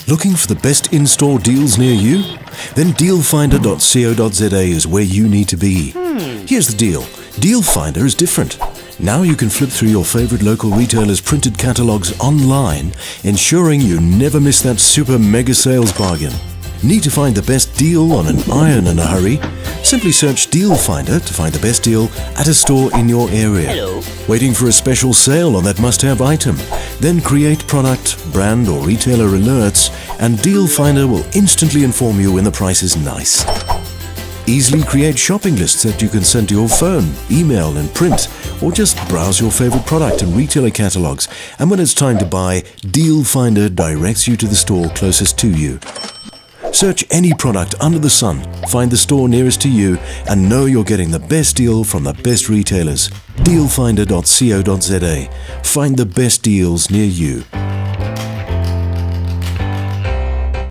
Looking for the best in-store deals near you? Then dealfinder.co.za is where you need to be. Here's the deal. Deal Finder is different. Now you can flip through your favorite local retailers' printed catalogs online, ensuring you never miss that super mega sales bargain. Need to find the best deal on an iron in a hurry? Simply search Deal Finder to find the best deal at a store in your area. Hello. Waiting for a special sale on that must-have item? Then create product, brand or retailer alerts, and Deal Finder will instantly inform you when the price is nice. Easily create shopping lists that you can send to your phone, email and print, or just browse your favorite product and retailer catalogs. And when it's time to buy, Deal Finder directs you to the store closest to you. Search any product under the sun, find the store nearest to you, and know you're getting the best deal from the best retailers. Dealfinder.co.za. Find the best deals near you.